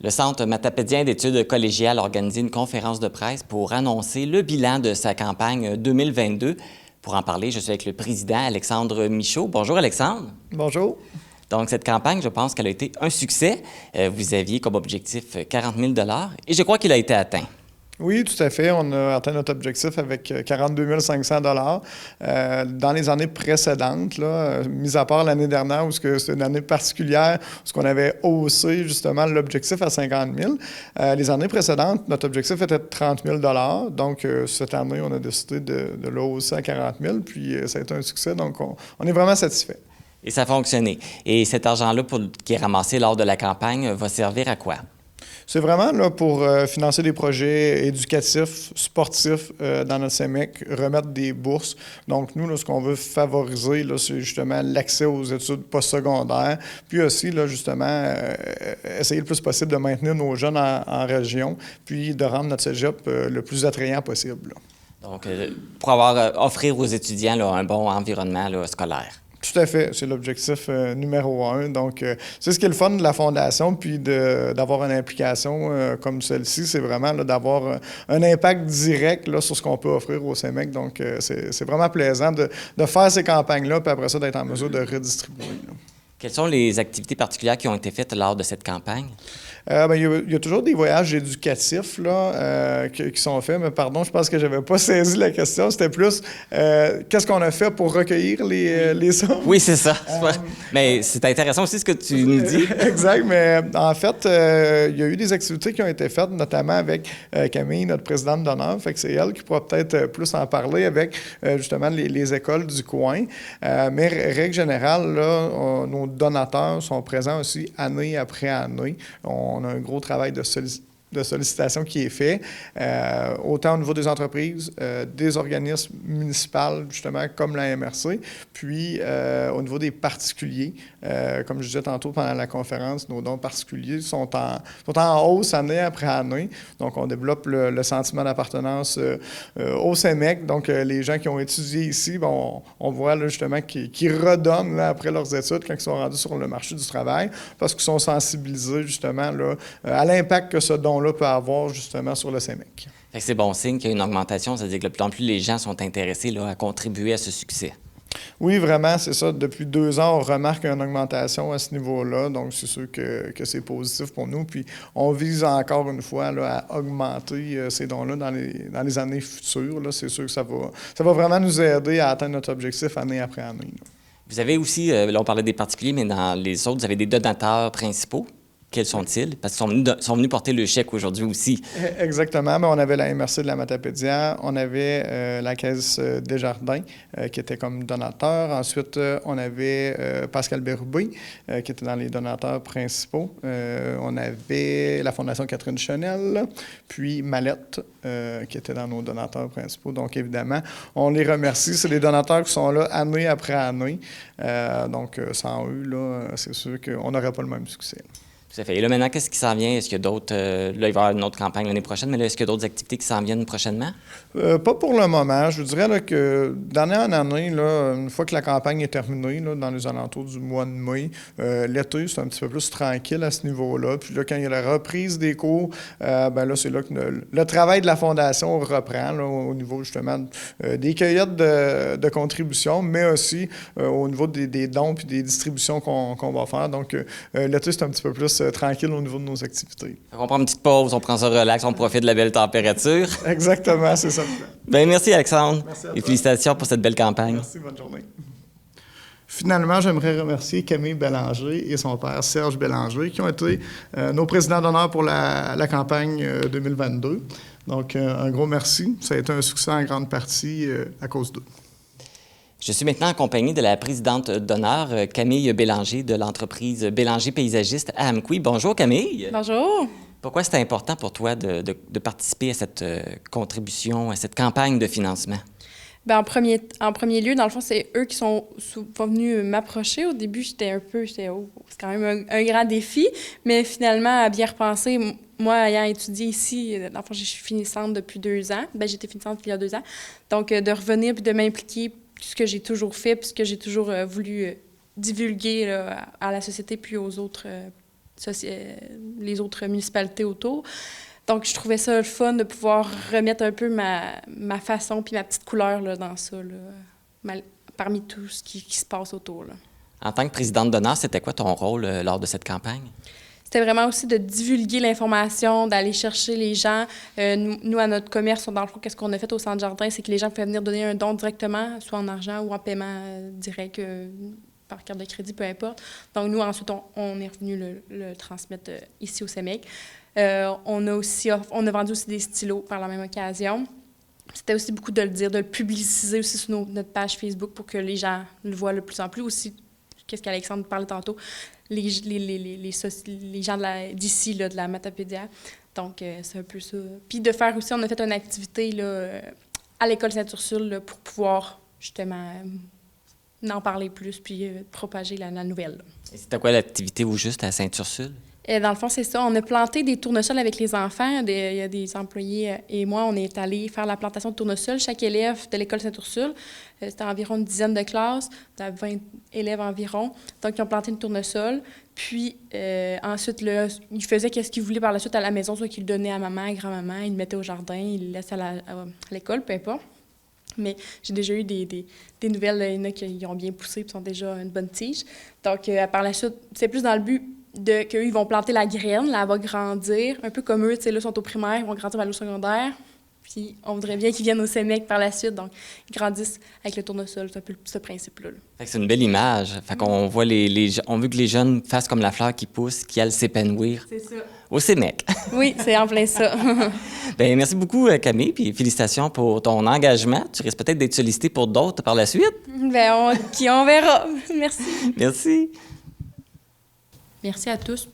Le Centre matapédien d'études collégiales a organisé une conférence de presse pour annoncer le bilan de sa campagne 2022. Pour en parler, je suis avec le président Alexandre Michaud. Bonjour Alexandre. Bonjour. Donc cette campagne, je pense qu'elle a été un succès. Vous aviez comme objectif 40 000 et je crois qu'il a été atteint. Oui, tout à fait. On a atteint notre objectif avec 42 500 Dans les années précédentes, mis à part l'année dernière, où c'est une année particulière, où on avait haussé justement l'objectif à 50 000, les années précédentes, notre objectif était de 30 000 Donc, cette année, on a décidé de le hausser à 40 000 puis ça a été un succès. Donc, on est vraiment satisfait. Et ça a fonctionné. Et cet argent-là qui est ramassé lors de la campagne va servir à quoi? C'est vraiment là, pour financer des projets éducatifs, sportifs dans notre CEMEC, remettre des bourses. Donc, nous, là, ce qu'on veut favoriser, là, c'est justement l'accès aux études postsecondaires, puis aussi, là, justement, essayer le plus possible de maintenir nos jeunes en région, puis de rendre notre cégep le plus attrayant possible. Là. Donc, pour offrir aux étudiants là, un bon environnement là, scolaire. Tout à fait, c'est l'objectif numéro 1. Donc, c'est ce qui est le fun de la Fondation, puis d'avoir une implication comme celle-ci, c'est vraiment d'avoir un impact direct là, sur ce qu'on peut offrir au CEMEC. Donc, c'est vraiment plaisant de faire ces campagnes-là, puis après ça, d'être en mesure de redistribuer. Là. Quelles sont les activités particulières qui ont été faites lors de cette campagne? Il y a toujours des voyages éducatifs là, qui sont faits, mais pardon, je pense que je n'avais pas saisi la question. C'était plus qu'est-ce qu'on a fait pour recueillir les sommes? Oui, c'est ça. Mais c'est intéressant aussi ce que tu nous dis. Exact, mais en fait, il y a eu des activités qui ont été faites, notamment avec Camille, notre présidente d'honneur. Fait que c'est elle qui pourra peut-être plus en parler avec justement les écoles du coin. Mais règle générale, là, nos donateurs sont présents aussi année après année. On a un gros travail de sollicitation qui est fait, autant au niveau des entreprises, des organismes municipaux, justement, comme la MRC, puis au niveau des particuliers. Comme je disais tantôt pendant la conférence, nos dons particuliers sont en hausse année après année. Donc, on développe le sentiment d'appartenance au CEMEC. Donc, les gens qui ont étudié ici, on voit là, justement qu'ils redonnent là, après leurs études quand ils sont rendus sur le marché du travail parce qu'ils sont sensibilisés justement là, à l'impact que ce don-là peut avoir justement sur le CEMEC. C'est bon signe qu'il y a une augmentation, c'est-à-dire que de plus en plus les gens sont intéressés là, à contribuer à ce succès. Oui, vraiment, c'est ça. Depuis 2 ans, on remarque une augmentation à ce niveau-là. Donc, c'est sûr que c'est positif pour nous. Puis, on vise encore une fois là, à augmenter ces dons-là dans les années futures. Là. C'est sûr que ça va vraiment nous aider à atteindre notre objectif année après année. Là. Vous avez aussi, là, on parlait des particuliers, mais dans les autres, vous avez des donateurs principaux. Quels sont-ils? Parce qu'ils sont venus porter le chèque aujourd'hui aussi. Exactement. Mais on avait la MRC de la Matapédia, on avait la Caisse Desjardins qui était comme donateur. Ensuite, on avait Pascal Bérubé qui était dans les donateurs principaux. On avait la Fondation Catherine Chenel, puis Mallette qui était dans nos donateurs principaux. Donc, évidemment, on les remercie. C'est des donateurs qui sont là année après année. Donc, sans eux, là, c'est sûr qu'on n'aurait pas le même succès. Tout à fait. Et là, maintenant, qu'est-ce qui s'en vient? Est-ce qu'il y a d'autres... là, il va y avoir une autre campagne l'année prochaine, mais là, est-ce qu'il y a d'autres activités qui s'en viennent prochainement? Pas pour le moment. Je vous dirais là, que d'année en année, là, une fois que la campagne est terminée, là, dans les alentours du mois de mai, l'été, c'est un petit peu plus tranquille à ce niveau-là. Puis là, quand il y a la reprise des cours, là, c'est là que le travail de la Fondation reprend là, au niveau justement des cueillettes de contributions, mais aussi au niveau des dons et des distributions qu'on va faire. Donc, l'été, c'est un petit peu plus tranquille au niveau de nos activités. On prend une petite pause, on prend ça relax, on profite de la belle température. Exactement, c'est ça. Bien, merci Alexandre. Merci à et toi. Félicitations pour cette belle campagne. Merci, bonne journée. Finalement, j'aimerais remercier Camille Bélanger et son père Serge Bélanger qui ont été nos présidents d'honneur pour la campagne 2022. Donc, un gros merci. Ça a été un succès en grande partie à cause d'eux. Je suis maintenant accompagné de la présidente d'honneur, Camille Bélanger, de l'entreprise Bélanger Paysagiste à Amqui. Bonjour Camille. Bonjour. Pourquoi c'est important pour toi de participer à cette contribution, à cette campagne de financement? Bien, en premier lieu, dans le fond, c'est eux qui sont venus m'approcher. Au début, j'étais c'est quand même un grand défi, mais finalement, à bien repenser, moi, ayant étudié ici, dans le fond, je suis finissante depuis 2 ans. Bien, j'étais finissante il y a 2 ans. Donc, de revenir et de m'impliquer, ce que j'ai toujours fait, puis ce que j'ai toujours voulu divulguer là, à la société puis aux autres les autres municipalités autour. Donc, je trouvais ça le fun de pouvoir remettre un peu ma façon puis ma petite couleur là, dans ça, là, parmi tout ce qui se passe autour. Là. En tant que présidente d'honneur, c'était quoi ton rôle lors de cette campagne? C'était vraiment aussi de divulguer l'information, d'aller chercher les gens. Nous, à notre commerce, dans le fond, qu'est-ce qu'on a fait au Centre Jardin, c'est que les gens pouvaient venir donner un don directement, soit en argent ou en paiement direct, par carte de crédit, peu importe. Donc, nous, ensuite, on est revenu le transmettre ici au CEMEC. On a vendu aussi des stylos par la même occasion. C'était aussi beaucoup de le dire, de le publiciser aussi sur notre page Facebook pour que les gens le voient de plus en plus. Aussi, qu'est-ce qu'Alexandre parlait tantôt, les gens d'ici, là, de la Matapédia. Donc, c'est un peu ça. Puis de faire aussi, on a fait une activité là, à l'école Sainte-Ursule là, pour pouvoir justement en parler plus puis propager la nouvelle. Là. Et c'était quoi l'activité au juste à Sainte-Ursule? Dans le fond, c'est ça. On a planté des tournesols avec les enfants. Il y a des employés et moi, on est allés faire la plantation de tournesols. Chaque élève de l'école Sainte-Ursule, c'était environ une dizaine de classes, 20 élèves environ. Donc, ils ont planté une tournesol. Puis, ensuite, là, ils faisaient ce qu'ils voulaient par la suite à la maison, soit qu'ils le donnaient à maman, à grand-maman, ils le mettaient au jardin, ils le laissaient à l'école, peu importe. Mais j'ai déjà eu des nouvelles. Il y en a qui ont bien poussé et sont déjà une bonne tige. Donc, par la suite, c'est plus dans le but qu'eux, ils vont planter la graine, là, elle va grandir, un peu comme eux, tu sais, là, sont au primaire, ils vont grandir vers le secondaire, puis on voudrait bien qu'ils viennent au CEMEC par la suite, donc ils grandissent avec le tournesol, c'est un peu ce principe-là. Là. Fait que c'est une belle image, fait qu'on voit on veut que les jeunes fassent comme la fleur qui pousse, qui aille s'épanouir. C'est ça. Au CEMEC. Oui, c'est en plein ça. Bien, merci beaucoup, Camille, puis félicitations pour ton engagement. Tu risques peut-être d'être sollicité pour d'autres par la suite. Bien, on verra. Merci. Merci. Merci à tous.